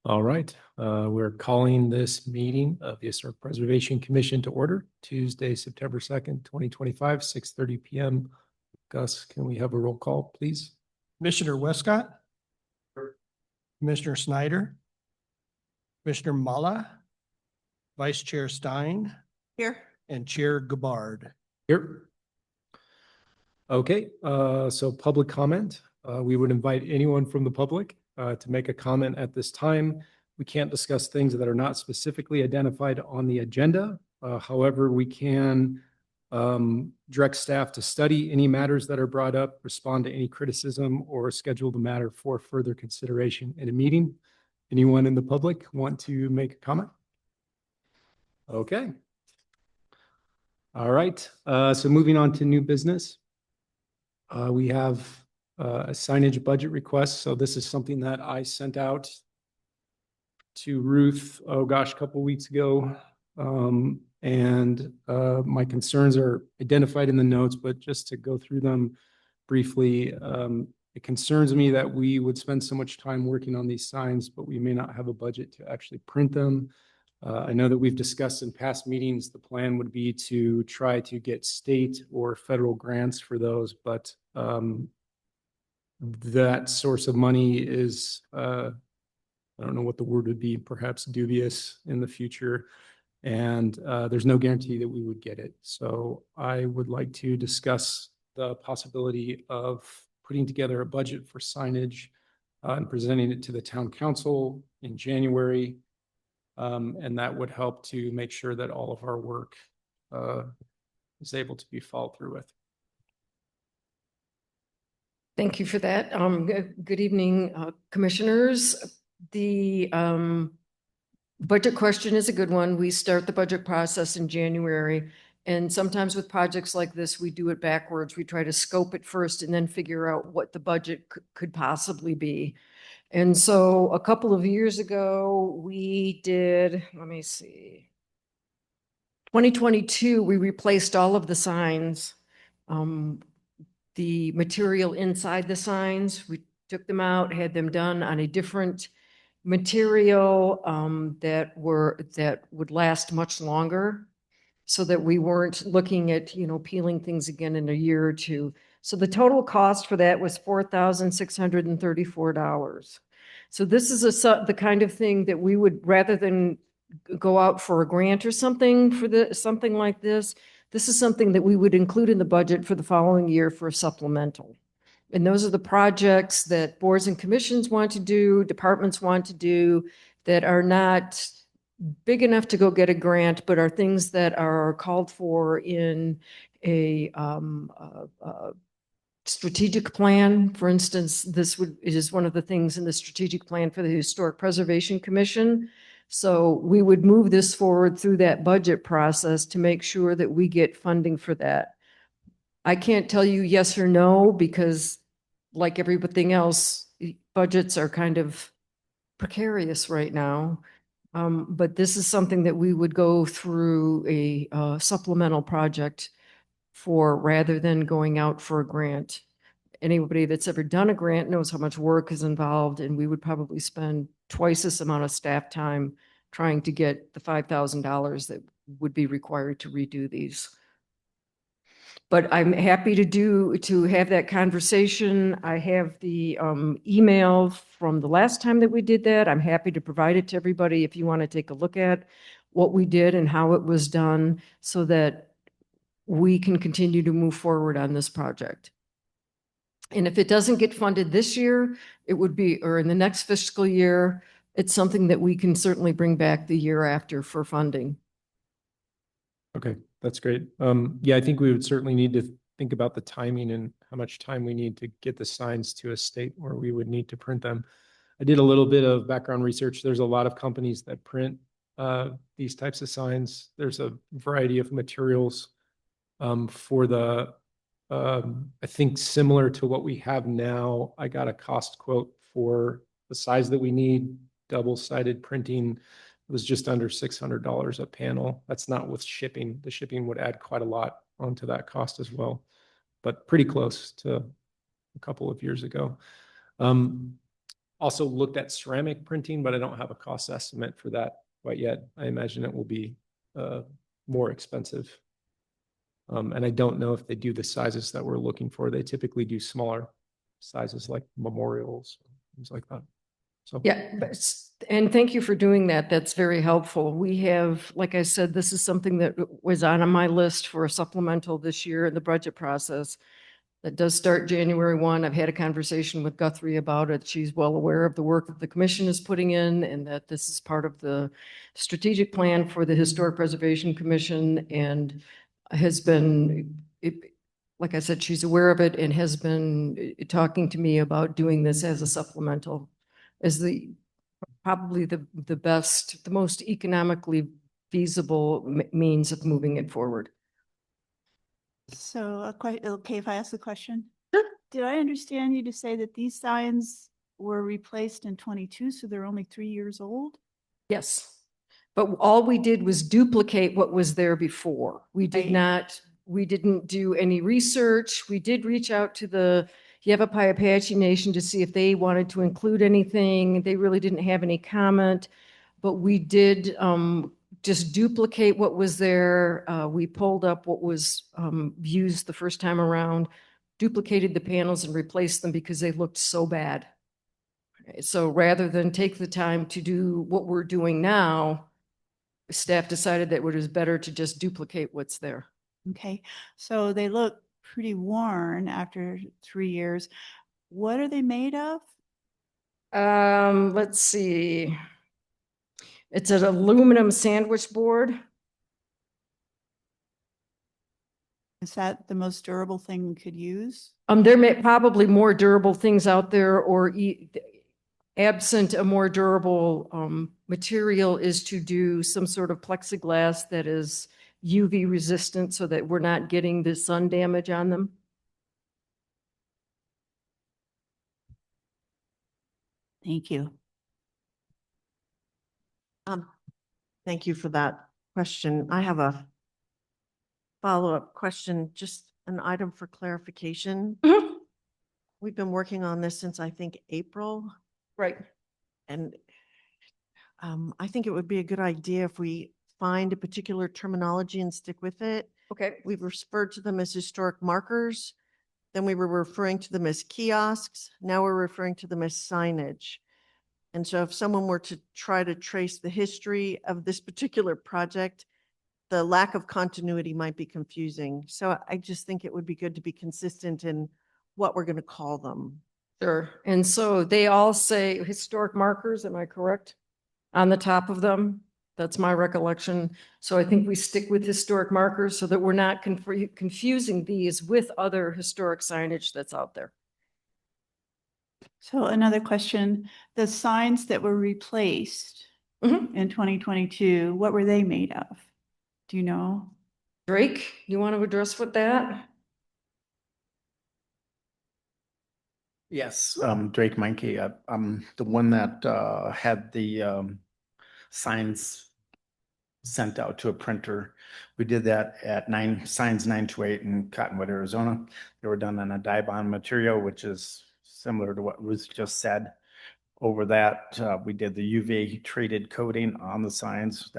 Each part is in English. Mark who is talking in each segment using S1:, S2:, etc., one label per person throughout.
S1: All right, we're calling this meeting of the Historic Preservation Commission to order Tuesday, September 2nd, 2025, 6:30 p.m. Gus, can we have a roll call, please?
S2: Commissioner Westcott, Commissioner Snyder, Commissioner Mala, Vice Chair Stein,
S3: Here.
S2: and Chair Gabbard.
S1: Here. Okay, so public comment. We would invite anyone from the public to make a comment at this time. We can't discuss things that are not specifically identified on the agenda. However, we can direct staff to study any matters that are brought up, respond to any criticism, or schedule the matter for further consideration in a meeting. Anyone in the public want to make a comment? Okay. All right, so moving on to new business. We have a signage budget request. So this is something that I sent out to Ruth, oh gosh, a couple of weeks ago. My concerns are identified in the notes, but just to go through them briefly, it concerns me that we would spend so much time working on these signs, but we may not have a budget to actually print them. I know that we've discussed in past meetings, the plan would be to try to get state or federal grants for those, but that source of money is, I don't know what the word would be, perhaps dubious in the future. And there's no guarantee that we would get it. So I would like to discuss the possibility of putting together a budget for signage and presenting it to the town council in January. And that would help to make sure that all of our work is able to be followed through with.
S3: Thank you for that. Good evening, commissioners. The budget question is a good one. We start the budget process in January. And sometimes with projects like this, we do it backwards. We try to scope it first and then figure out what the budget could possibly be. And so a couple of years ago, we did, let me see, 2022, we replaced all of the signs. The material inside the signs, we took them out, had them done on a different material that would last much longer, so that we weren't looking at, peeling things again in a year or two. So the total cost for that was $4,634. So this is the kind of thing that we would, rather than go out for a grant or something for something like this, this is something that we would include in the budget for the following year for a supplemental. And those are the projects that boards and commissions want to do, departments want to do, that are not big enough to go get a grant, but are things that are called for in a strategic plan. For instance, is one of the things in the strategic plan for the Historic Preservation Commission. So we would move this forward through that budget process to make sure that we get funding for that. I can't tell you yes or no, because like everything else, budgets are kind of precarious right now. But this is something that we would go through a supplemental project for, rather than going out for a grant. Anybody that's ever done a grant knows how much work is involved, and we would probably spend twice this amount of staff time trying to get the $5,000 that would be required to redo these. But I'm happy to have that conversation. I have the email from the last time that we did that. I'm happy to provide it to everybody if you want to take a look at what we did and how it was done, so that we can continue to move forward on this project. And if it doesn't get funded this year, it would be, or in the next fiscal year, it's something that we can certainly bring back the year after for funding.
S1: Okay, that's great. Yeah, I think we would certainly need to think about the timing and how much time we need to get the signs to a state where we would need to print them. I did a little bit of background research. There's a lot of companies that print these types of signs. There's a variety of materials for the, I think similar to what we have now. I got a cost quote for the size that we need, double-sided printing. It was just under $600 a panel. That's not with shipping. The shipping would add quite a lot onto that cost as well, but pretty close to a couple of years ago. also looked at ceramic printing, but I don't have a cost estimate for that quite yet. I imagine it will be more expensive. And I don't know if they do the sizes that we're looking for. They typically do smaller sizes like memorials, things like that. So
S3: Yeah, and thank you for doing that. That's very helpful. We have, like I said, this is something that was on my list for a supplemental this year in the budget process. That does start January 1. I've had a conversation with Guthrie about it. She's well aware of the work that the commission is putting in and that this is part of the strategic plan for the Historic Preservation Commission and has been, like I said, she's aware of it and has been talking to me about doing this as a supplemental, as probably the best, the most economically feasible means of moving it forward.
S4: So, okay, if I ask the question?
S3: Sure.
S4: Did I understand you to say that these signs were replaced in 22, so they're only 3 years old?
S3: Yes. But all we did was duplicate what was there before. We didn't do any research. We did reach out to the Yavapai Apache Nation to see if they wanted to include anything. They really didn't have any comment, but we did just duplicate what was there. We pulled up what was used the first time around, duplicated the panels and replaced them because they looked so bad. So rather than take the time to do what we're doing now, staff decided that it was better to just duplicate what's there.
S4: Okay, so they look pretty worn after 3 years. What are they made of?
S3: Let's see. It's an aluminum sandwich board.
S4: Is that the most durable thing we could use?
S3: There may probably more durable things out there, or absent a more durable material is to do some sort of plexiglass that is UV resistant so that we're not getting the sun damage on them.
S4: Thank you.
S5: Thank you for that question. I have a follow-up question, just an item for clarification.
S3: Mhm.
S5: We've been working on this since I think April,
S3: Right.
S5: and I think it would be a good idea if we find a particular terminology and stick with it.
S3: Okay.
S5: We've referred to them as historic markers. Then we were referring to them as kiosks. Now we're referring to them as signage. And so if someone were to try to trace the history of this particular project, the lack of continuity might be confusing. So I just think it would be good to be consistent in what we're going to call them.
S3: Sure. And so they all say historic markers, am I correct? On the top of them? That's my recollection. So I think we stick with historic markers so that we're not confusing these with other historic signage that's out there.
S4: So another question, the signs that were replaced
S3: Mhm.
S4: in 2022, what were they made of? Do you know?
S3: Drake, you want to address with that?
S6: Yes, Drake Meinke, I'm the one that had the signs sent out to a printer. We did that at signs 928 in Cottonwood, Arizona. They were done on a dye bond material, which is similar to what Ruth just said. Over that, we did the UV treated coating on the signs,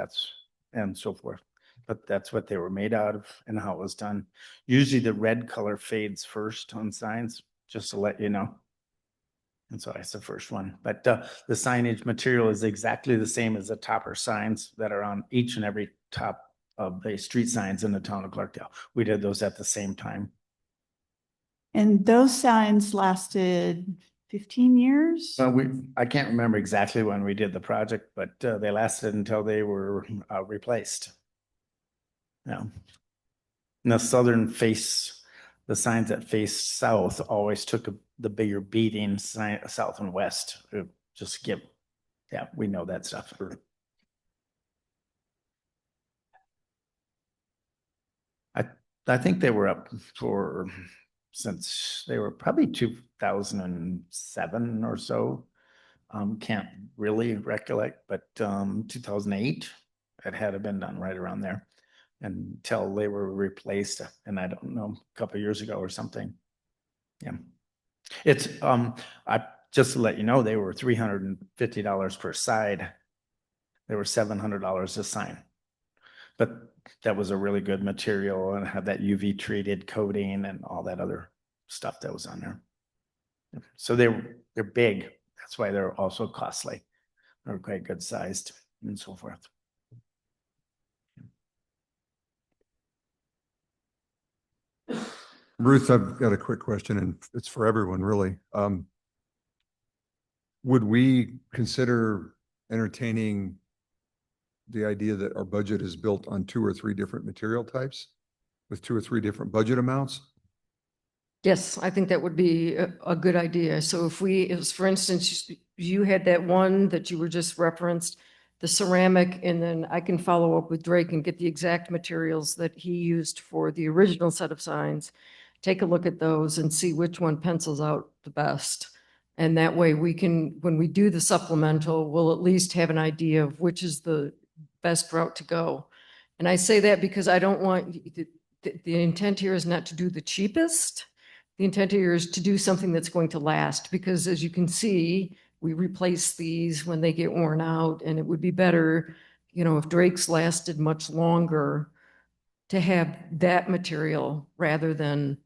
S6: and so forth. But that's what they were made out of and how it was done. Usually the red color fades first on signs, just to let you know. And so that's the first one. But the signage material is exactly the same as the topper signs that are on each and every top of the street signs in the town of Clarkdale. We did those at the same time.
S4: And those signs lasted 15 years?
S6: I can't remember exactly when we did the project, but they lasted until they were replaced. Yeah. And the southern face, the signs that face south always took the bigger beating sign, south and west. Just give, yeah, we know that stuff. I think they were up for since they were probably 2007 or so. Can't really recollect, but 2008, it had been done right around there until they were replaced. And I don't know, a couple of years ago or something. Yeah. It's, I just to let you know, they were $350 per side. They were $700 a sign. But that was a really good material and had that UV treated coating and all that other stuff that was on there. So they're big. That's why they're also costly. They're quite good sized and so forth.
S7: Ruth, I've got a quick question, and it's for everyone, really. Would we consider entertaining the idea that our budget is built on 2 or 3 different material types with 2 or 3 different budget amounts?
S3: Yes, I think that would be a good idea. So if for instance, you had that one that you were just referenced, the ceramic, and then I can follow up with Drake and get the exact materials that he used for the original set of signs. Take a look at those and see which one pencils out the best. And that way we can, when we do the supplemental, we'll at least have an idea of which is the best route to go. And I say that because I don't want, the intent here is not to do the cheapest. The intent here is to do something that's going to last, because as you can see, we replace these when they get worn out, and it would be better, you know, if Drake's lasted much longer to have that material rather than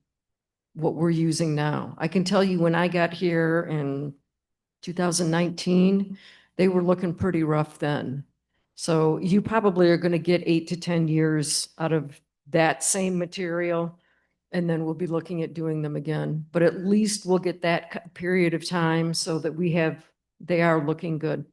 S3: what we're using now. I can tell you when I got here in 2019, they were looking pretty rough then. So you probably are going to get 8 to 10 years out of that same material. And then we'll be looking at doing them again. But at least we'll get that period of time so that they are looking good.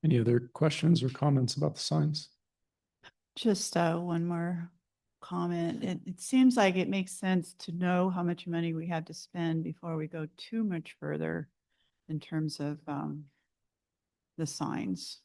S1: Any other questions or comments about the signs?
S4: Just one more comment. It seems like it makes sense to know how much money we have to spend before we go too much further in terms of the signs.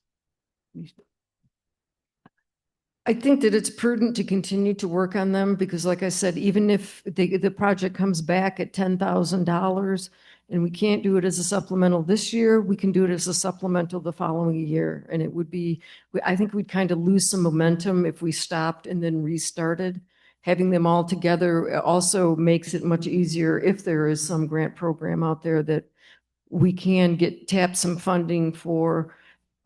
S3: I think that it's prudent to continue to work on them because like I said, even if the project comes back at $10,000 and we can't do it as a supplemental this year, we can do it as a supplemental the following year. And it would be, I think we'd kind of lose some momentum if we stopped and then restarted. Having them all together also makes it much easier if there is some grant program out there that we can tap some funding for,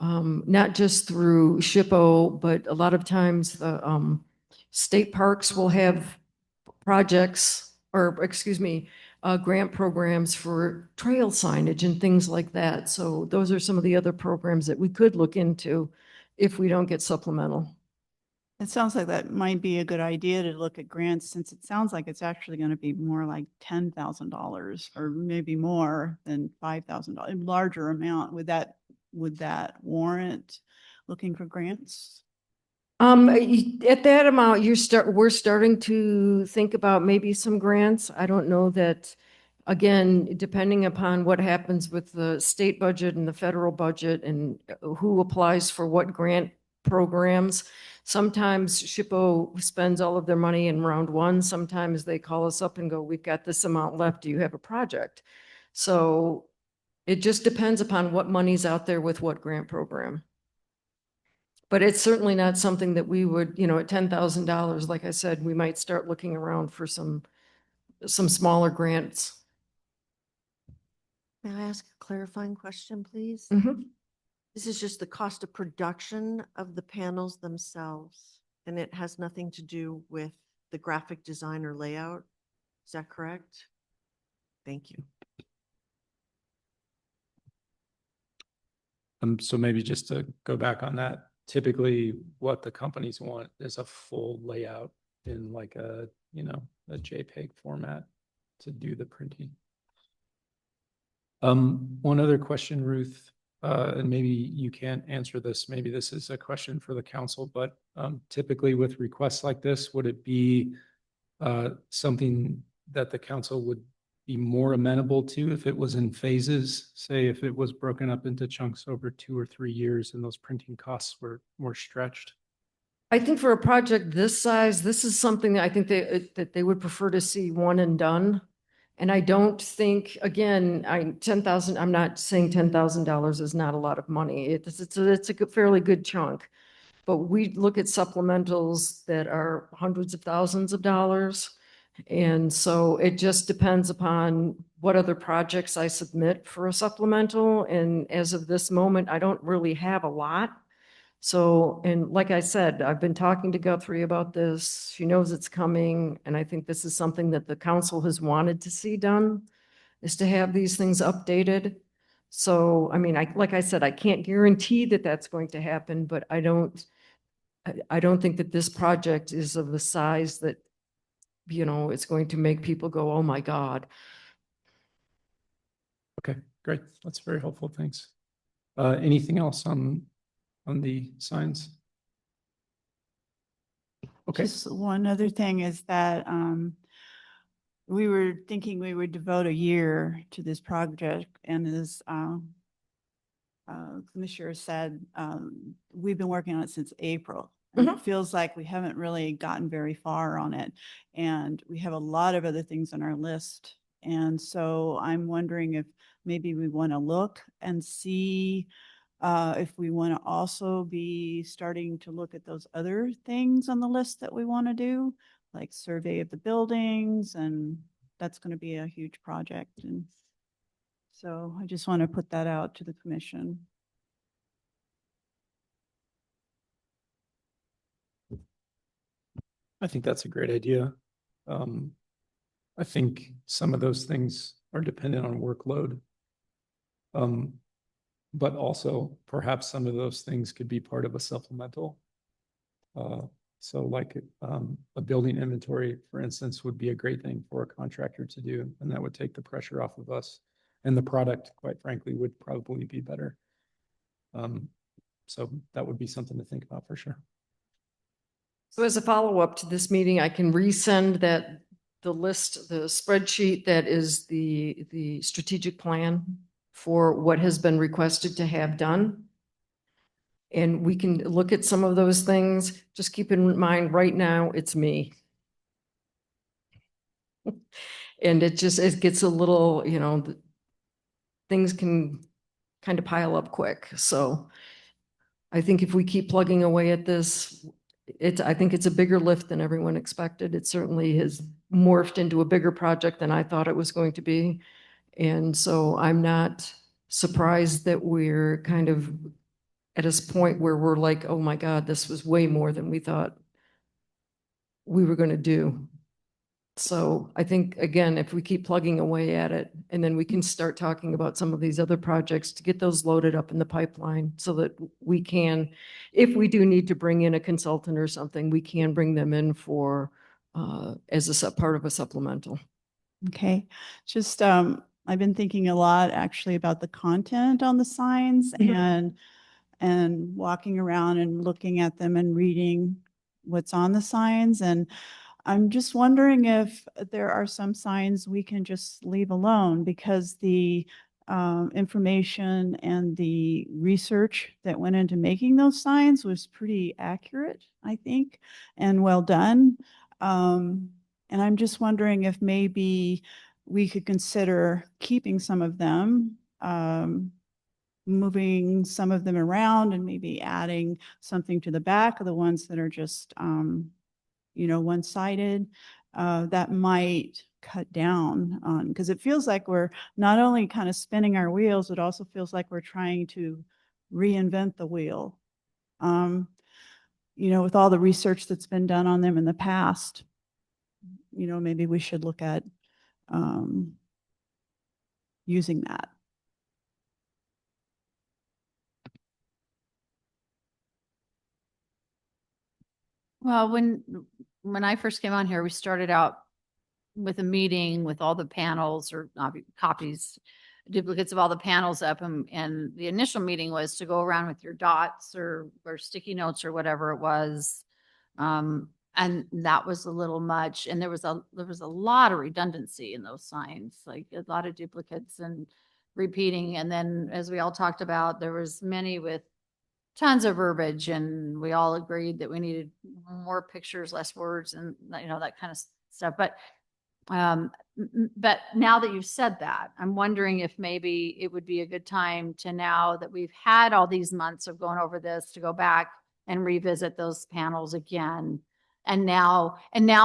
S3: not just through SHPO, but a lot of times the state parks will have projects, or excuse me, grant programs for trail signage and things like that. So those are some of the other programs that we could look into if we don't get supplemental.
S4: It sounds like that might be a good idea to look at grants, since it sounds like it's actually going to be more like $10,000 or maybe more than $5,000, a larger amount. Would that warrant looking for grants?
S3: At that amount, we're starting to think about maybe some grants. I don't know that, again, depending upon what happens with the state budget and the federal budget and who applies for what grant programs. Sometimes SHPO spends all of their money in round one. Sometimes they call us up and go, we've got this amount left. Do you have a project? So it just depends upon what money's out there with what grant program. But it's certainly not something that we would, you know, at $10,000, like I said, we might start looking around for some smaller grants.
S5: May I ask a clarifying question, please?
S3: Mhm.
S5: This is just the cost of production of the panels themselves, and it has nothing to do with the graphic design or layout. Is that correct? Thank you.
S1: So maybe just to go back on that, typically what the companies want is a full layout in like a JPEG format to do the printing. One other question, Ruth, and maybe you can't answer this. Maybe this is a question for the council, but typically with requests like this, would it be something that the council would be more amenable to if it was in phases? Say if it was broken up into chunks over 2 or 3 years and those printing costs were more stretched?
S3: I think for a project this size, this is something that I think that they would prefer to see one and done. And I don't think, again, 10,000, I'm not saying $10,000 is not a lot of money. It's a fairly good chunk. But we look at supplementals that are hundreds of thousands of dollars. And so it just depends upon what other projects I submit for a supplemental. And as of this moment, I don't really have a lot. So, and like I said, I've been talking to Guthrie about this. She knows it's coming. And I think this is something that the council has wanted to see done, is to have these things updated. So, I mean, like I said, I can't guarantee that that's going to happen, but I don't think that this project is of the size that, it's going to make people go, oh my God.
S1: Okay, great. That's very helpful. Thanks. Anything else on the signs? Okay,
S4: Just one other thing is that we were thinking we would devote a year to this project, and as Commissioner said, we've been working on it since April. And it feels like we haven't really gotten very far on it. And we have a lot of other things on our list. And so I'm wondering if maybe we want to look and see if we want to also be starting to look at those other things on the list that we want to do, like survey of the buildings, and that's going to be a huge project. And so I just want to put that out to the commission.
S1: I think that's a great idea. I think some of those things are dependent on workload. But also perhaps some of those things could be part of a supplemental. So like a building inventory, for instance, would be a great thing for a contractor to do, and that would take the pressure off of us. And the product, quite frankly, would probably be better. So that would be something to think about for sure.
S3: So as a follow-up to this meeting, I can resend the list, the spreadsheet that is the strategic plan for what has been requested to have done. And we can look at some of those things. Just keep in mind, right now, it's me. And it gets a little, things can kind of pile up quick. So I think if we keep plugging away at this, I think it's a bigger lift than everyone expected. It certainly has morphed into a bigger project than I thought it was going to be. And so I'm not surprised that we're kind of at a point where we're like, oh my God, this was way more than we thought we were going to do. So I think, again, if we keep plugging away at it, and then we can start talking about some of these other projects to get those loaded up in the pipeline so that we can, if we do need to bring in a consultant or something, we can bring them in for, as a part of a supplemental.
S4: Okay, just I've been thinking a lot actually about the content on the signs and walking around and looking at them and reading what's on the signs. And I'm just wondering if there are some signs we can just leave alone, because the information and the research that went into making those signs was pretty accurate, I think, and well done. And I'm just wondering if maybe we could consider keeping some of them, moving some of them around, and maybe adding something to the back of the ones that are just, one-sided. That might cut down on, because it feels like we're not only kind of spinning our wheels, it also feels like we're trying to reinvent the wheel. With all the research that's been done on them in the past, maybe we should look at using that.
S8: Well, when I first came on here, we started out with a meeting with all the panels or copies, duplicates of all the panels up. And the initial meeting was to go around with your dots or sticky notes or whatever it was. And that was a little much. And there was a lot of redundancy in those signs, like a lot of duplicates and repeating. And then as we all talked about, there was many with tons of verbiage, and we all agreed that we needed more pictures, less words, and that kind of stuff. But But now that you've said that, I'm wondering if maybe it would be a good time to, now that we've had all these months of going over this, to go back and revisit those panels again. And now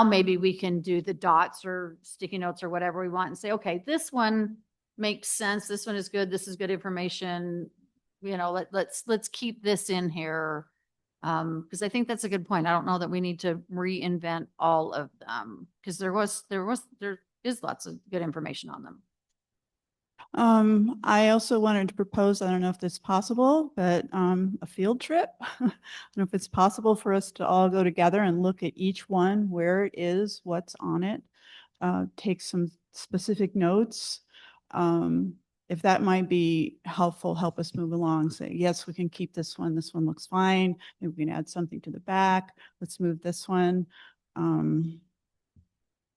S8: maybe we can do the dots or sticky notes or whatever we want and say, okay, this one makes sense. This one is good. This is good information. You know, let's keep this in here. Because I think that's a good point. I don't know that we need to reinvent all of them, because there is lots of good information on them.
S4: I also wanted to propose, I don't know if this is possible, but a field trip. I don't know if it's possible for us to all go together and look at each one, where it is, what's on it, take some specific notes. If that might be helpful, help us move along. Say, yes, we can keep this one. This one looks fine. Maybe we can add something to the back. Let's move this one.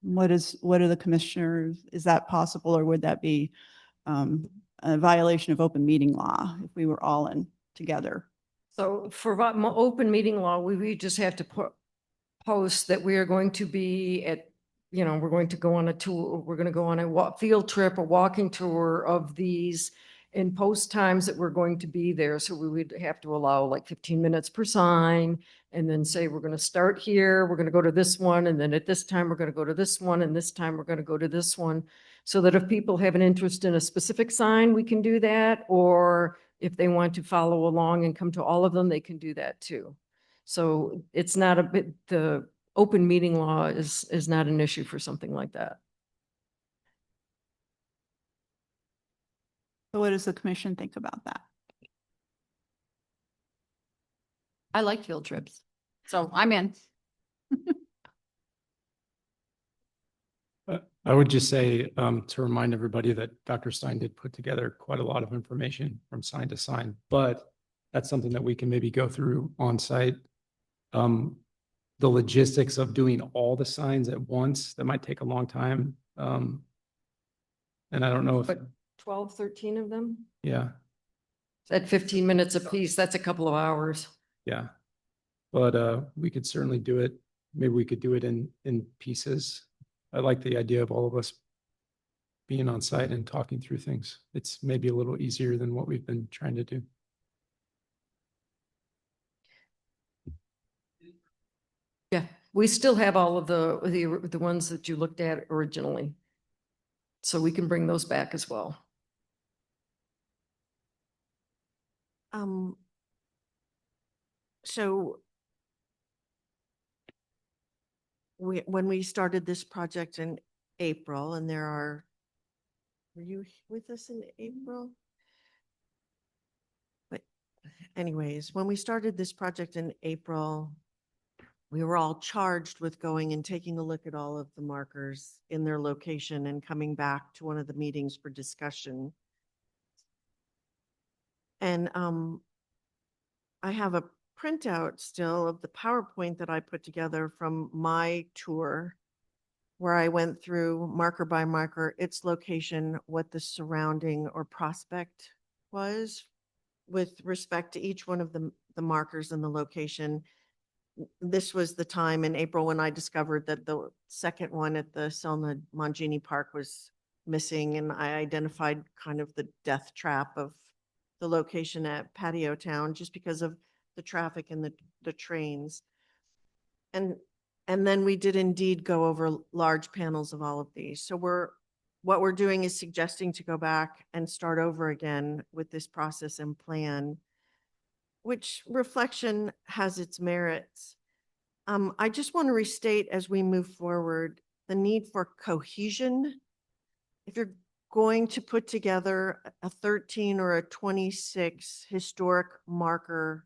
S4: What are the commissioners? Is that possible, or would that be a violation of open meeting law if we were all in together?
S3: So for open meeting law, we just have to post that we are going to be at, we're going to go on a tour, we're going to go on a field trip, a walking tour of these, and post times that we're going to be there. So we would have to allow like 15 minutes per sign, and then say, we're going to start here, we're going to go to this one, and then at this time, we're going to go to this one, and this time we're going to go to this one. So that if people have an interest in a specific sign, we can do that. Or if they want to follow along and come to all of them, they can do that too. So it's not the open meeting law is not an issue for something like that.
S4: So what does the commission think about that?
S8: I like field trips, so I'm in.
S1: I would just say to remind everybody that Dr. Stein did put together quite a lot of information from sign to sign, but that's something that we can maybe go through on site. The logistics of doing all the signs at once, that might take a long time. And I don't know if,
S3: But 12, 13 of them
S1: yeah,
S3: at 15 minutes apiece, that's a couple of hours.
S1: yeah. But we could certainly do it. Maybe we could do it in pieces. I like the idea of all of us being on site and talking through things. It's maybe a little easier than what we've been trying to do.
S3: Yeah, we still have all of the ones that you looked at originally. So we can bring those back as well.
S5: So when we started this project in April, and were you with us in April? But anyways, when we started this project in April, we were all charged with going and taking a look at all of the markers in their location and coming back to one of the meetings for discussion. And I have a printout still of the PowerPoint that I put together from my tour, where I went through marker by marker, its location, what the surrounding or prospect was with respect to each one of the markers and the location. This was the time in April when I discovered that the second one at the Selma Mangini Park was missing, and I identified kind of the death trap of the location at Patio Town just because of the traffic and the trains. And then we did indeed go over large panels of all of these. So what we're doing is suggesting to go back and start over again with this process and plan, which reflection has its merits. I just want to restate as we move forward the need for cohesion. If you're going to put together a 13 or a 26 historic marker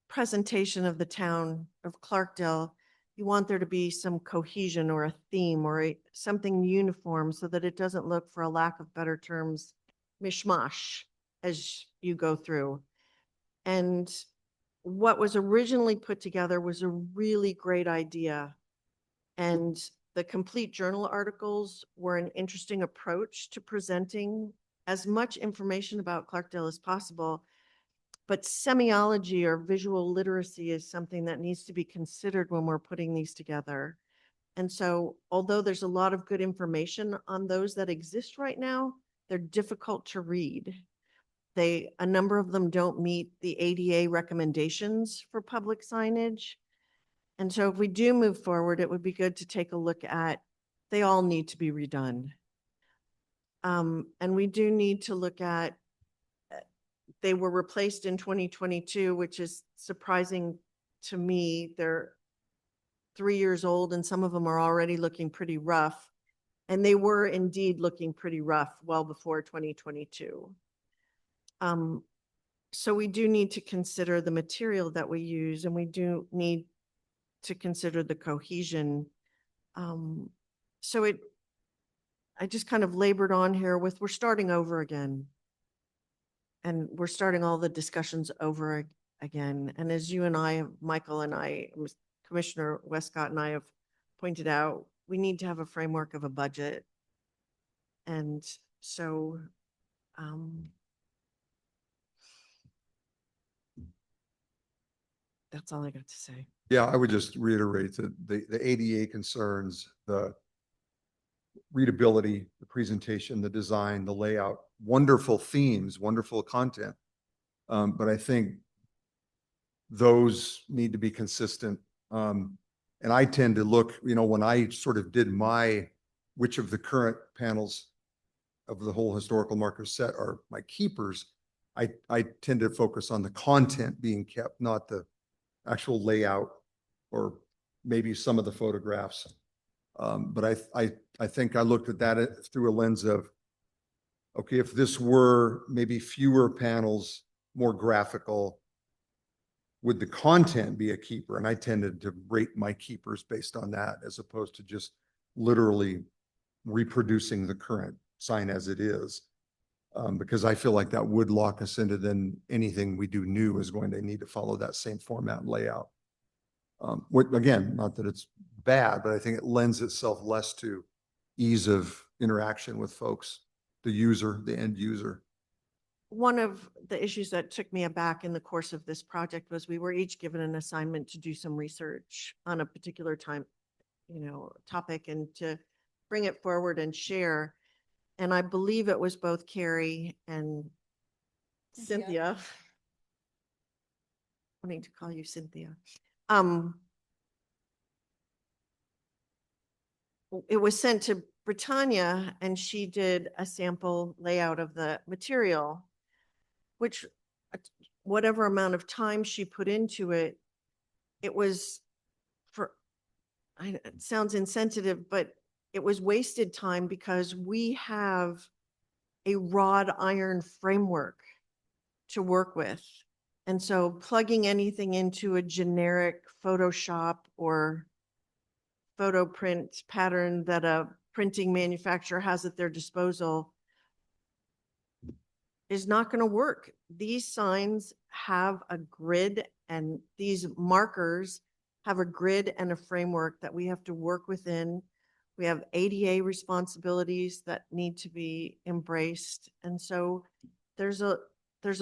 S5: presentation of the town of Clarkdale, you want there to be some cohesion or a theme or something uniform so that it doesn't look, for a lack of better terms, mishmash as you go through. And what was originally put together was a really great idea. And the complete journal articles were an interesting approach to presenting as much information about Clarkdale as possible. But semiology or visual literacy is something that needs to be considered when we're putting these together. And so although there's a lot of good information on those that exist right now, they're difficult to read. A number of them don't meet the ADA recommendations for public signage. And so if we do move forward, it would be good to take a look at, they all need to be redone. And we do need to look at, they were replaced in 2022, which is surprising to me. They're 3 years old and some of them are already looking pretty rough. And they were indeed looking pretty rough well before 2022. So we do need to consider the material that we use, and we do need to consider the cohesion. I just kind of labored on here with, we're starting over again. And we're starting all the discussions over again. And as you and I, Michael and I, Commissioner Westcott and I have pointed out, we need to have a framework of a budget. And so, that's all I got to say.
S7: Yeah, I would just reiterate that the ADA concerns, the readability, the presentation, the design, the layout, wonderful themes, wonderful content. But I think those need to be consistent. And I tend to look, when I sort of did which of the current panels of the whole historical marker set are my keepers, I tend to focus on the content being kept, not the actual layout or maybe some of the photographs. But I think I looked at that through a lens of, okay, if this were maybe fewer panels, more graphical, would the content be a keeper? And I tended to rate my keepers based on that, as opposed to just literally reproducing the current sign as it is. Because I feel like that would lock us into then anything we do new is going to need to follow that same format and layout. Again, not that it's bad, but I think it lends itself less to ease of interaction with folks, the user, the end user.
S5: One of the issues that took me aback in the course of this project was we were each given an assignment to do some research on a particular topic and to bring it forward and share. And I believe it was both Carrie and Cynthia. I need to call you Cynthia. It was sent to Britannia and she did a sample layout of the material, which whatever amount of time she put into it, it was it sounds insensitive, but it was wasted time because we have a wrought iron framework to work with. And so plugging anything into a generic Photoshop or photo print pattern that a printing manufacturer has at their disposal is not going to work. These signs have a grid and these markers have a grid and a framework that we have to work within. We have ADA responsibilities that need to be embraced. And so there's a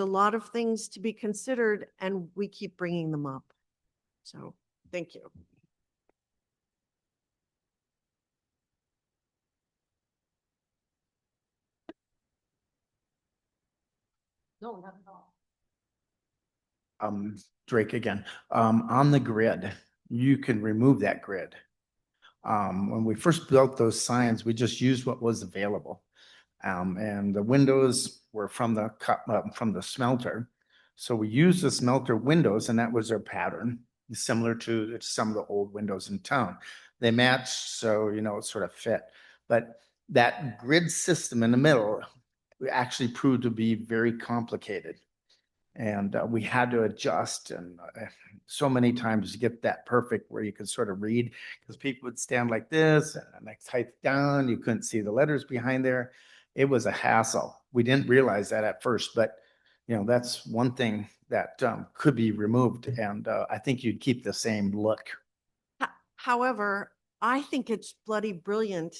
S5: lot of things to be considered and we keep bringing them up. So thank you. No, not at all.
S6: Drake again. On the grid, you can remove that grid. When we first built those signs, we just used what was available. And the windows were from the smelter. So we used the smelter windows and that was their pattern, similar to some of the old windows in town. They matched, so, it sort of fit. But that grid system in the middle actually proved to be very complicated. And we had to adjust and so many times to get that perfect where you could sort of read, because people would stand like this and the next height down, you couldn't see the letters behind there. It was a hassle. We didn't realize that at first, but that's one thing that could be removed. And I think you'd keep the same look.
S5: However, I think it's bloody brilliant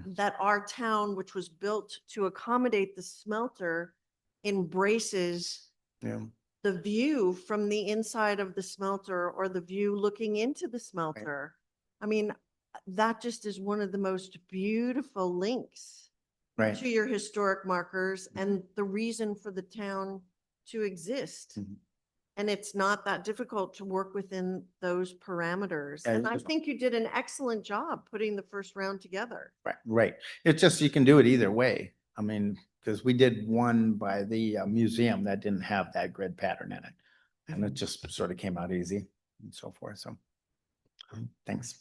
S5: that our town, which was built to accommodate the smelter, embraces the view from the inside of the smelter or the view looking into the smelter. I mean, that just is one of the most beautiful links
S6: Right.
S5: to your historic markers and the reason for the town to exist.
S6: Mhm.
S5: And it's not that difficult to work within those parameters.
S6: And
S5: And I
S6: it's-
S5: think you did an excellent job putting the first round together.
S6: Right, right. It's just, you can do it either way. I mean, because we did one by the museum that didn't have that grid pattern in it. And it just sort of came out easy and so forth. So, thanks.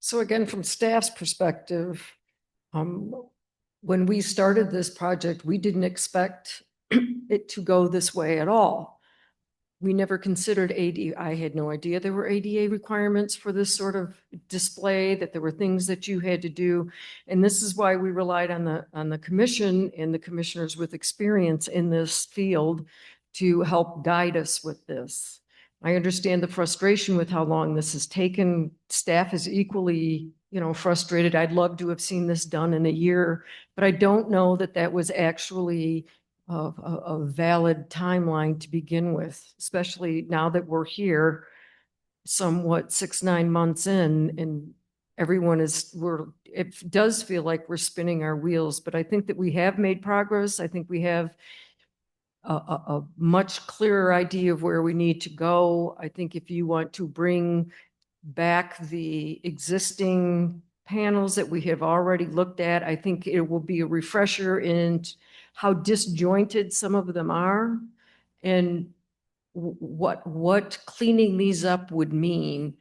S3: So again, from staff's perspective, when we started this project, we didn't expect it to go this way at all. We never considered ADA. I had no idea there were ADA requirements for this sort of display, that there were things that you had to do. And this is why we relied on the commission and the commissioners with experience in this field to help guide us with this. I understand the frustration with how long this has taken. Staff is equally, frustrated. I'd love to have seen this done in a year, but I don't know that that was actually a valid timeline to begin with, especially now that we're here somewhat 6-9 months in, and it does feel like we're spinning our wheels, but I think that we have made progress. I think we have a much clearer idea of where we need to go. I think if you want to bring back the existing panels that we have already looked at, I think it will be a refresher in how disjointed some of them are and what cleaning these up would mean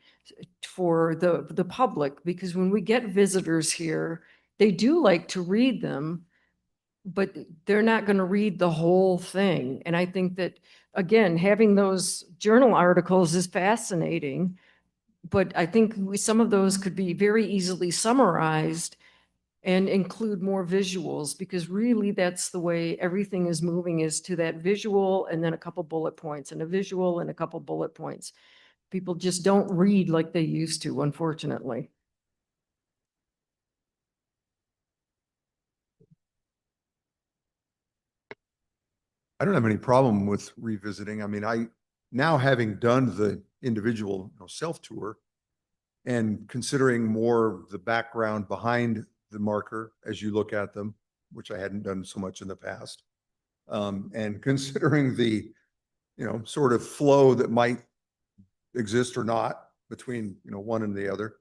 S3: for the public. Because when we get visitors here, they do like to read them, but they're not going to read the whole thing. And I think that, again, having those journal articles is fascinating, but I think some of those could be very easily summarized and include more visuals, because really that's the way everything is moving, is to that visual and then a couple bullet points and a visual and a couple bullet points. People just don't read like they used to, unfortunately.
S7: I don't have any problem with revisiting. I mean, now having done the individual, self-tour and considering more the background behind the marker as you look at them, which I hadn't done so much in the past, and considering the, sort of flow that might exist or not between, one and the other,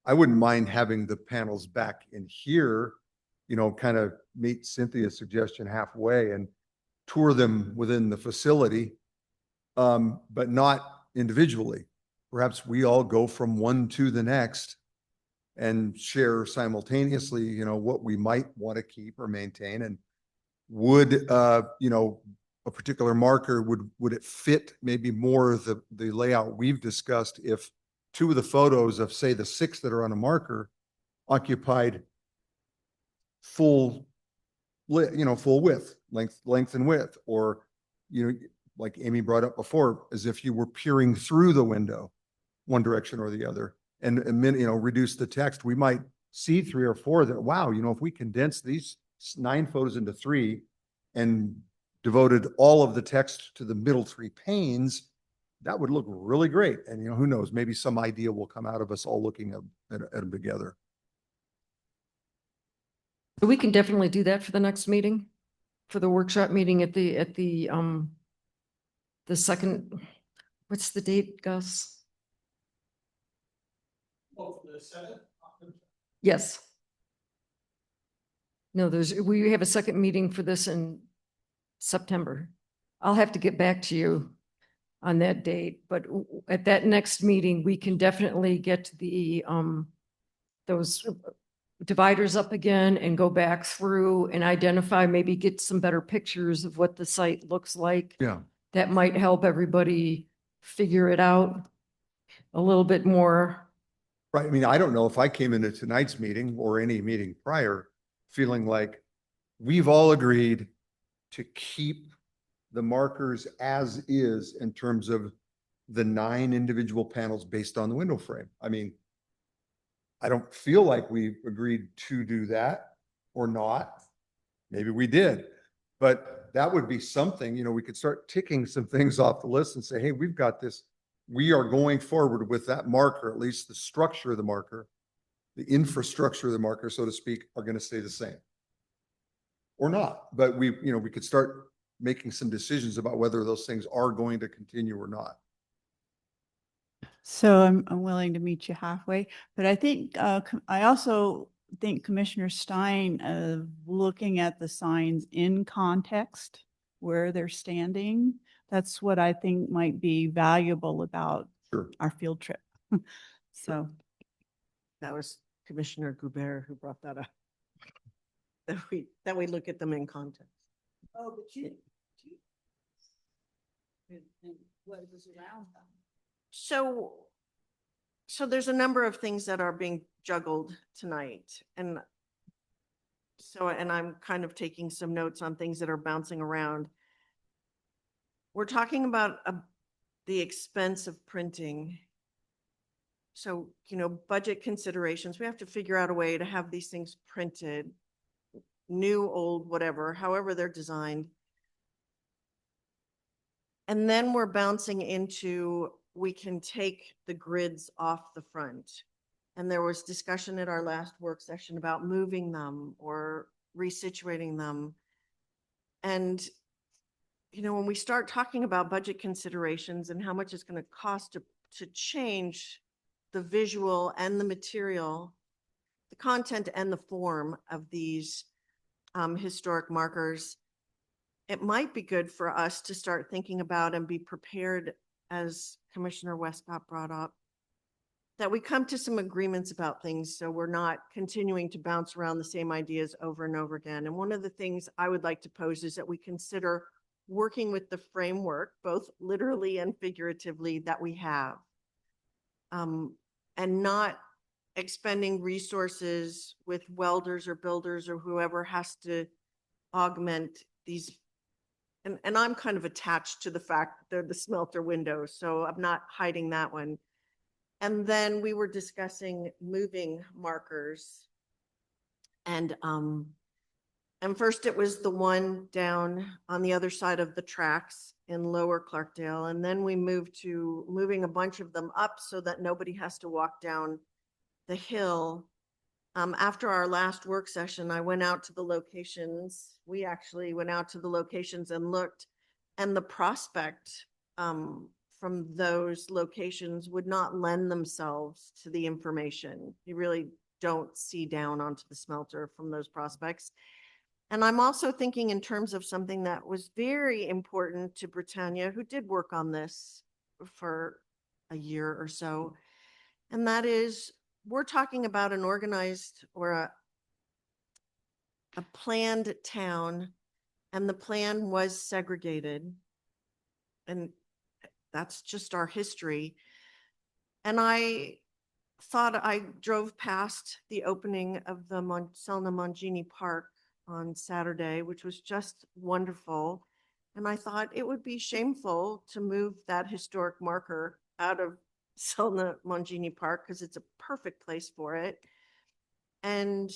S7: I wouldn't mind having the panels back in here, kind of meet Cynthia's suggestion halfway and tour them within the facility, but not individually. Perhaps we all go from one to the next and share simultaneously, what we might want to keep or maintain. And would, a particular marker, would it fit maybe more of the layout we've discussed if two of the photos of, say, the 6 that are on a marker occupied full width, length and width, or, like Amy brought up before, as if you were peering through the window, one direction or the other, and reduce the text. We might see 3 or 4 that, wow, if we condense these 9 photos into 3 and devoted all of the text to the middle 3 panes, that would look really great. And, who knows, maybe some idea will come out of us all looking at them together.
S3: We can definitely do that for the next meeting, for the workshop meeting at the second, what's the date, Gus? Yes. No, we have a second meeting for this in September. I'll have to get back to you on that date, but at that next meeting, we can definitely get those dividers up again and go back through and identify, maybe get some better pictures of what the site looks like.
S7: Yeah.
S3: That might help everybody figure it out a little bit more.
S7: Right. I mean, I don't know if I came into tonight's meeting or any meeting prior feeling like we've all agreed to keep the markers as is in terms of the 9 individual panels based on the window frame. I mean, I don't feel like we agreed to do that or not. Maybe we did. But that would be something, you know, we could start ticking some things off the list and say, hey, we've got this. We are going forward with that marker, at least the structure of the marker, the infrastructure of the marker, so to speak, are going to stay the same. Or not, but we, you know, we could start making some decisions about whether those things are going to continue or not.
S4: So I'm willing to meet you halfway, but I think, I also think Commissioner Stein, looking at the signs in context, where they're standing, that's what I think might be valuable about
S7: Sure.
S4: our field trip. So,
S5: That was Commissioner Goubert who brought that up. That we look at them in context.
S4: oh, but what was around them?
S5: So there's a number of things that are being juggled tonight. And I'm kind of taking some notes on things that are bouncing around. We're talking about the expense of printing. So, you know, budget considerations, we have to figure out a way to have these things printed, new, old, whatever, however they're designed. And then we're bouncing into, we can take the grids off the front. And there was discussion at our last work session about moving them or resituating them. And, you know, when we start talking about budget considerations and how much it's going to cost to change the visual and the material, the content and the form of these historic markers, it might be good for us to start thinking about and be prepared, as Commissioner Westcott brought up, that we come to some agreements about things so we're not continuing to bounce around the same ideas over and over again. And one of the things I would like to pose is that we consider working with the framework, both literally and figuratively, that we have, and not expending resources with welders or builders or whoever has to augment these. And I'm kind of attached to the fact that they're the smelter windows, so I'm not hiding that one. And then we were discussing moving markers. And first it was the one down on the other side of the tracks in Lower Clarkdale. And then we moved to moving a bunch of them up so that nobody has to walk down the hill. After our last work session, I went out to the locations. We actually went out to the locations and looked, and the prospect from those locations would not lend themselves to the information. You really don't see down onto the smelter from those prospects. And I'm also thinking in terms of something that was very important to Britannia, who did work on this for a year or so. And that is, we're talking about an organized or a planned town, and the plan was segregated. And that's just our history. And I thought, I drove past the opening of the Selna Mangini Park on Saturday, which was just wonderful. And I thought it would be shameful to move that historic marker out of Selna Mangini Park because it's a perfect place for it. And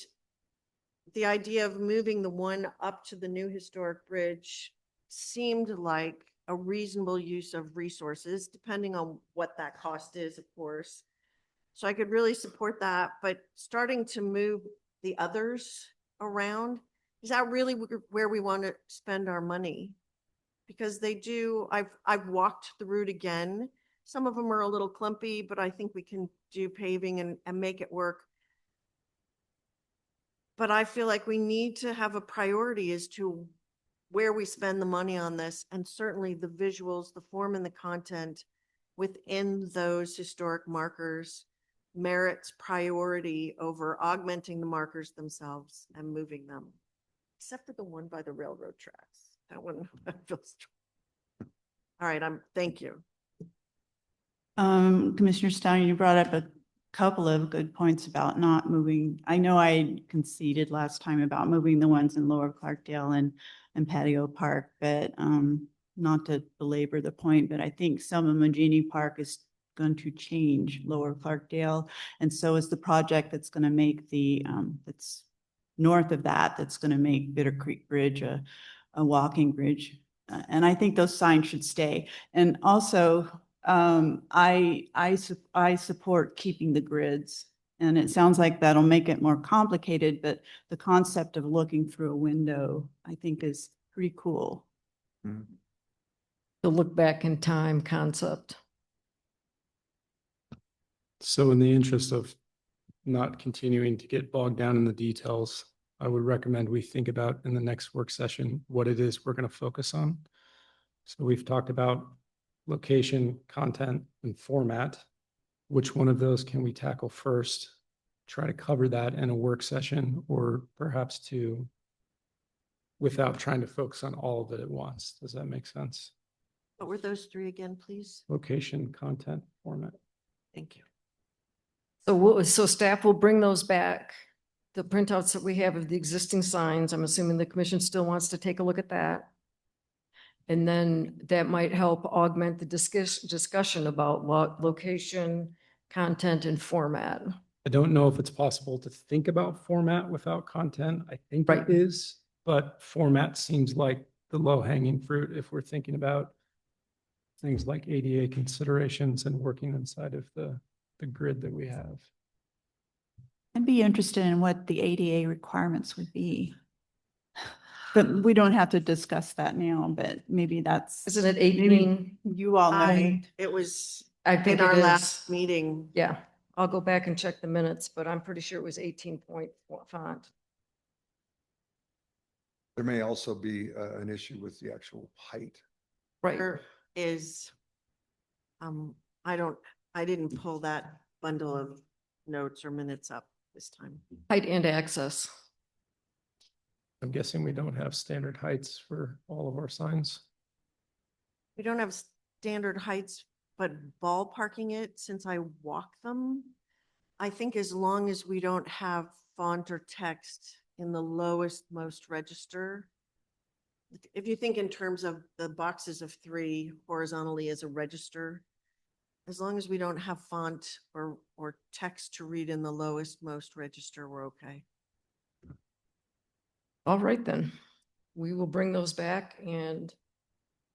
S5: the idea of moving the one up to the new historic bridge seemed like a reasonable use of resources, depending on what that cost is, of course. So I could really support that, but starting to move the others around, is that really where we want to spend our money? Because they do, I've walked the route again. Some of them are a little clumpy, but I think we can do paving and make it work. But I feel like we need to have a priority as to where we spend the money on this, and certainly the visuals, the form and the content within those historic markers merits priority over augmenting the markers themselves and moving them, except for the one by the railroad tracks. That one feels. All right, thank you.
S4: Commissioner Stein, you brought up a couple of good points about not moving. I know I conceded last time about moving the ones in Lower Clarkdale and Patio Park, but not to belabor the point, but I think Selma Mangini Park is going to change Lower Clarkdale. And so is the project that's going to make the, that's north of that, that's going to make Bitter Creek Bridge a a walking bridge. And I think those signs should stay. And also, I support keeping the grids. And it sounds like that'll make it more complicated, but the concept of looking through a window, I think is pretty cool.
S3: The look back in time concept.
S1: So in the interest of not continuing to get bogged down in the details, I would recommend we think about in the next work session what it is we're going to focus on. So we've talked about location, content, and format. Which one of those can we tackle first? Try to cover that in a work session, or perhaps two, without trying to focus on all of it at once. Does that make sense?
S5: What were those three again, please?
S1: Location, content, format.
S5: Thank you.
S3: So staff will bring those back. The printouts that we have of the existing signs, I'm assuming the commission still wants to take a look at that. And then that might help augment the discussion about location, content, and format.
S1: I don't know if it's possible to think about format without content. I think
S3: Right.
S1: it is, but format seems like the low-hanging fruit if we're thinking about things like ADA considerations and working inside of the grid that we have.
S4: I'd be interested in what the ADA requirements would be. But we don't have to discuss that now, but maybe that's.
S3: Isn't it
S4: maybe
S3: 18?
S4: You all know.
S5: It was
S3: I think
S5: in our
S3: it is.
S5: last meeting.
S3: Yeah, I'll go back and check the minutes, but I'm pretty sure it was 18-point font.
S7: There may also be an issue with the actual height.
S3: Right.
S5: There is, I didn't pull that bundle of notes or minutes up this time.
S3: Height and access.
S1: I'm guessing we don't have standard heights for all of our signs.
S5: We don't have standard heights, but ballparking it, since I walk them, I think as long as we don't have font or text in the lowest most register. If you think in terms of the boxes of 3 horizontally as a register, as long as we don't have font or text to read in the lowest most register, we're okay.
S3: All right, then. We will bring those back and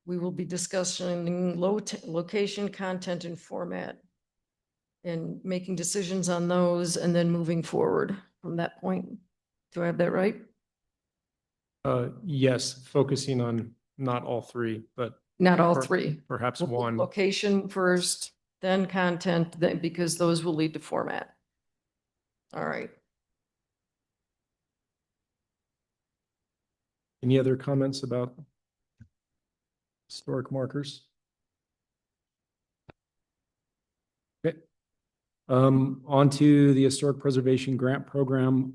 S3: we will be discussing location, content, and format and making decisions on those and then moving forward from that point. Do I have that right?
S1: Yes, focusing on not all 3, but
S3: Not all
S1: Per-
S3: 3.
S1: perhaps
S3: We'll put
S1: one.
S3: Location first, then content, then because those will lead to format. All right.
S1: Any other comments about historic markers? Okay. On to the Historic Preservation Grant Program.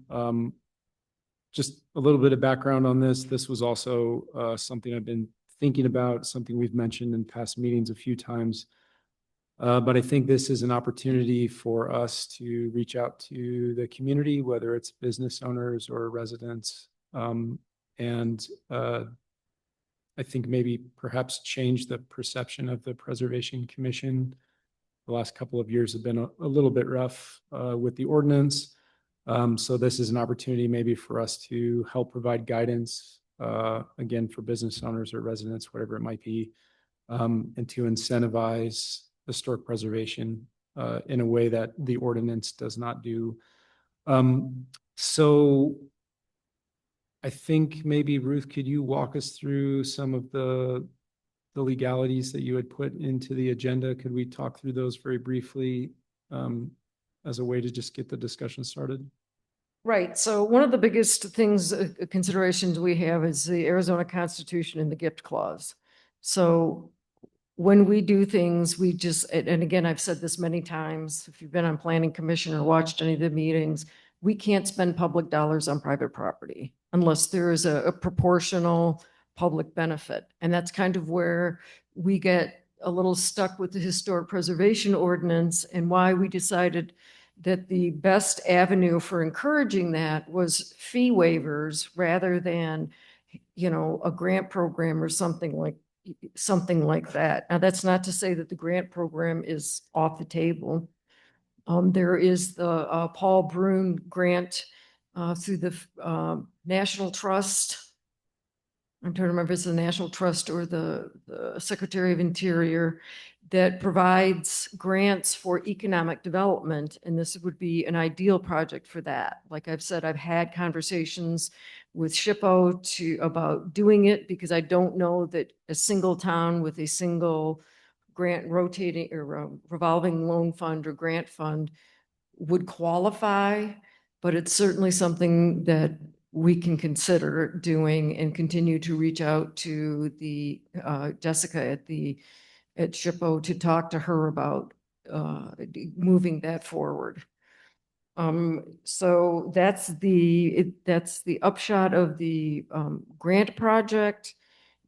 S1: Just a little bit of background on this. This was also something I've been thinking about, something we've mentioned in past meetings a few times. But I think this is an opportunity for us to reach out to the community, whether it's business owners or residents. And I think maybe perhaps change the perception of the Preservation Commission. The last couple of years have been a little bit rough with the ordinance. So this is an opportunity maybe for us to help provide guidance, again, for business owners or residents, whatever it might be, and to incentivize historic preservation in a way that the ordinance does not do. So I think maybe Ruth, could you walk us through some of the legalities that you had put into the agenda? Could we talk through those very briefly as a way to just get the discussion started?
S3: Right. So one of the biggest things, considerations we have is the Arizona Constitution and the gift clause. So when we do things, we just, and again, I've said this many times, if you've been on planning commission or watched any of the meetings, we can't spend public dollars on private property unless there is a proportional public benefit. And that's kind of where we get a little stuck with the historic preservation ordinance and why we decided that the best avenue for encouraging that was fee waivers rather than, a grant program or something like that. Now, that's not to say that the grant program is off the table. There is the Paul Brune grant through the National Trust. I'm trying to remember if it's the National Trust or the Secretary of Interior that provides grants for economic development. And this would be an ideal project for that. Like I've said, I've had conversations with SHPO about doing it because I don't know that a single town with a single grant rotating or revolving loan fund or grant fund would qualify, but it's certainly something that we can consider doing and continue to reach out to the Jessica at SHPO to talk to her about moving that forward. So that's the upshot of the grant project.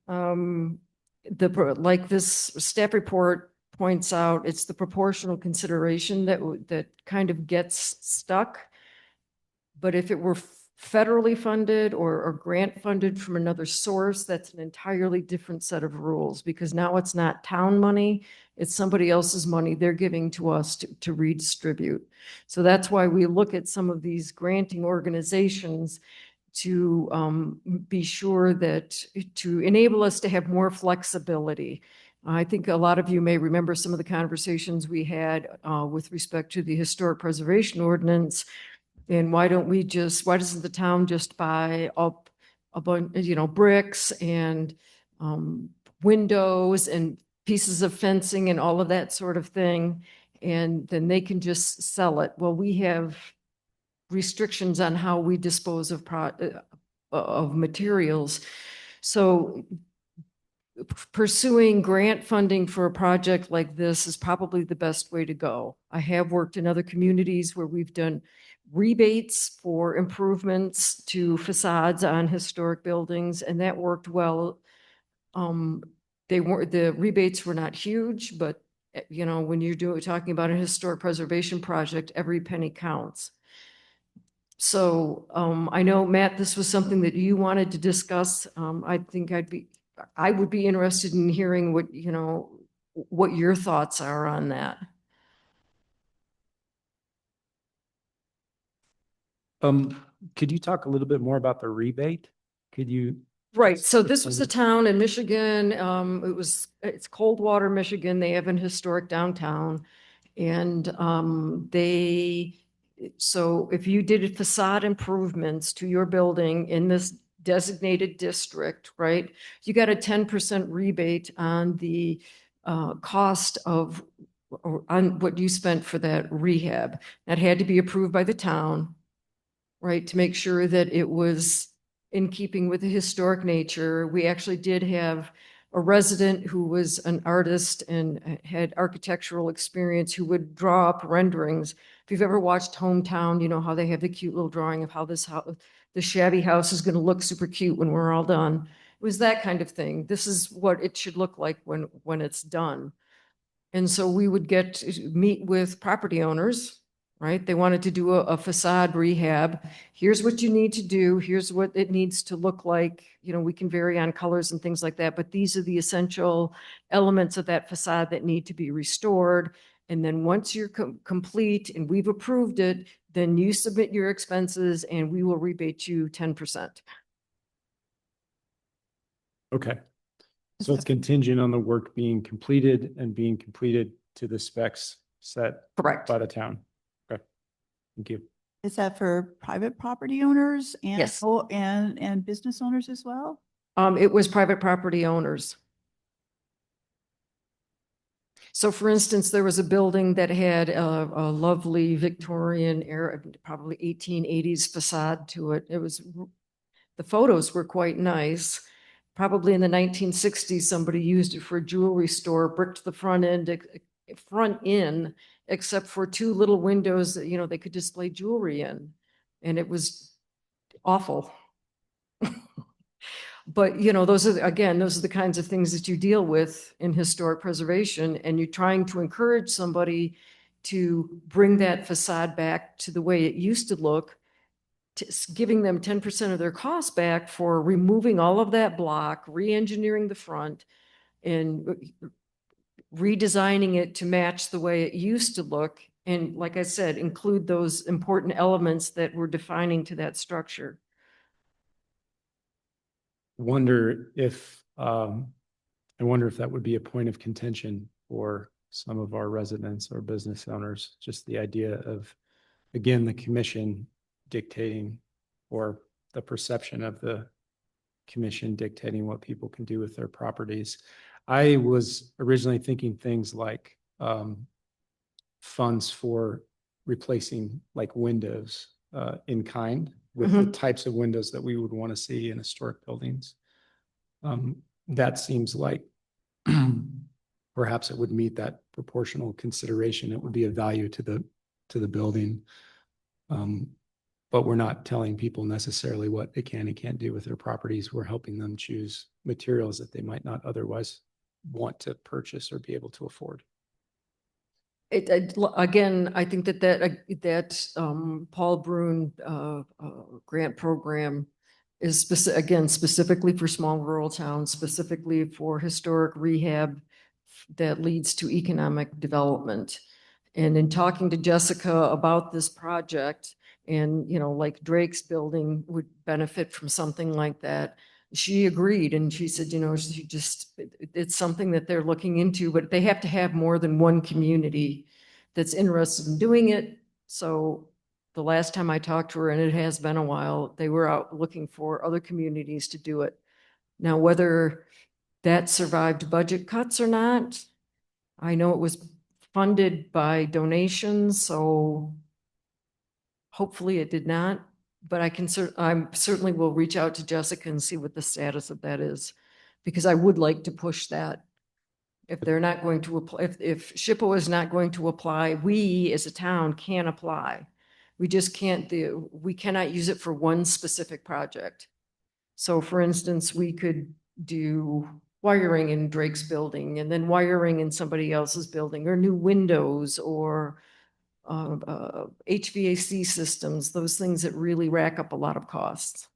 S3: Like this staff report points out, it's the proportional consideration that kind of gets stuck. But if it were federally funded or grant funded from another source, that's an entirely different set of rules, because now it's not town money, it's somebody else's money they're giving to us to redistribute. So that's why we look at some of these granting organizations to be sure that, to enable us to have more flexibility. I think a lot of you may remember some of the conversations we had with respect to the historic preservation ordinance. And why doesn't the town just buy up a bunch, bricks and windows and pieces of fencing and all of that sort of thing, and then they can just sell it? Well, we have restrictions on how we dispose of materials. So pursuing grant funding for a project like this is probably the best way to go. I have worked in other communities where we've done rebates for improvements to facades on historic buildings, and that worked well. The rebates were not huge, but when you're talking about a historic preservation project, every penny counts. So I know, Matt, this was something that you wanted to discuss. I think I would be interested in hearing what your thoughts are on that.
S1: Could you talk a little bit more about the rebate? Could you?
S3: Right. So this was a town in Michigan. It's Coldwater, Michigan. They have an historic downtown. And so if you did facade improvements to your building in this designated district, right, you got a 10% rebate on the cost of, or on what you spent for that rehab. That had to be approved by the town, right, to make sure that it was in keeping with the historic nature. We actually did have a resident who was an artist and had architectural experience who would draw up renderings. If you've ever watched Hometown, you know how they have the cute little drawing of how this house, the shabby house, is going to look super cute when we're all done. It was that kind of thing. This is what it should look like when it's done. And so we would get to meet with property owners, right? They wanted to do a facade rehab. Here's what you need to do. Here's what it needs to look like. We can vary on colors and things like that, but these are the essential elements of that facade that need to be restored. And then once you're complete and we've approved it, then you submit your expenses and we will rebate you 10%.
S1: Okay. So it's contingent on the work being completed and being completed to the specs set
S3: Correct.
S1: by the town. Okay. Thank you.
S4: Is that for private property owners and,
S3: Yes.
S4: and business owners as well?
S3: It was private property owners. So for instance, there was a building that had a lovely Victorian era, probably 1880s facade to it. The photos were quite nice. Probably in the 1960s, somebody used it for a jewelry store, bricked the front in, except for two little windows that, they could display jewelry in. And it was awful. But, those are the kinds of things that you deal with in historic preservation, and you're trying to encourage somebody to bring that facade back to the way it used to look, giving them 10% of their cost back for removing all of that block, re-engineering the front, and redesigning it to match the way it used to look. And like I said, include those important elements that were defining to that structure.
S1: wonder if, I wonder if that would be a point of contention for some of our residents or business owners, just the idea of, again, the commission dictating, or the perception of the commission dictating what people can do with their properties. I was originally thinking things like funds for replacing like windows in kind with the types of windows that we would want to see in historic buildings. That seems like perhaps it would meet that proportional consideration. It would be of value to the building. But we're not telling people necessarily what they can and can't do with their properties. We're helping them choose materials that they might not otherwise want to purchase or be able to afford.
S3: Again, I think that Paul Brun grant program is specifically for small rural towns, specifically for historic rehab that leads to economic development. And in talking to Jessica about this project, and, you know, like Drake's building would benefit from something like that, she agreed, and she said, you know, it's something that they're looking into, but they have to have more than one community that's interested in doing it. So the last time I talked to her, and it has been a while, they were out looking for other communities to do it. Now, whether that survived budget cuts or not, I know it was funded by donations, so hopefully it did not. But I certainly will reach out to Jessica and see what the status of that is, because I would like to push that. If they're not going to apply, if SHPO is not going to apply, we as a town can apply. We just can't we cannot use it for one specific project. So for instance, we could do wiring in Drake's building and then wiring in somebody else's building, or new windows, or HVAC systems, those things that really rack up a lot of costs.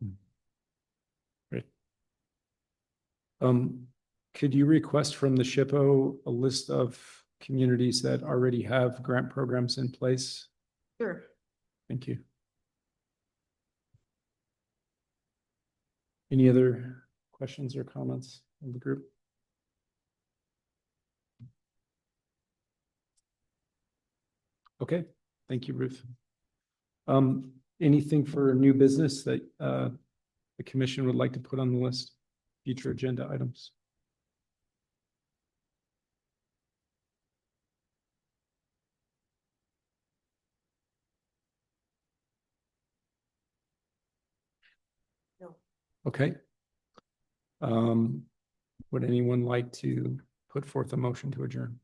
S1: Great. Could you request from the SHPO a list of communities that already have grant programs in place?
S3: Sure.
S1: Thank you. Any other questions or comments from the group? Okay, thank you, Ruth. Anything for new business that the commission would like to put on the list? Future agenda items?
S3: No.
S1: Okay. Would anyone like to put forth a motion to adjourn?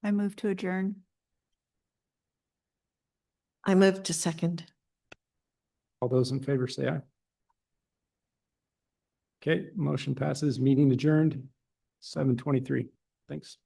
S4: I move to adjourn.
S5: I move to second.
S1: All those in favor say aye. Okay, motion passes. Meeting adjourned, 7:23. Thanks.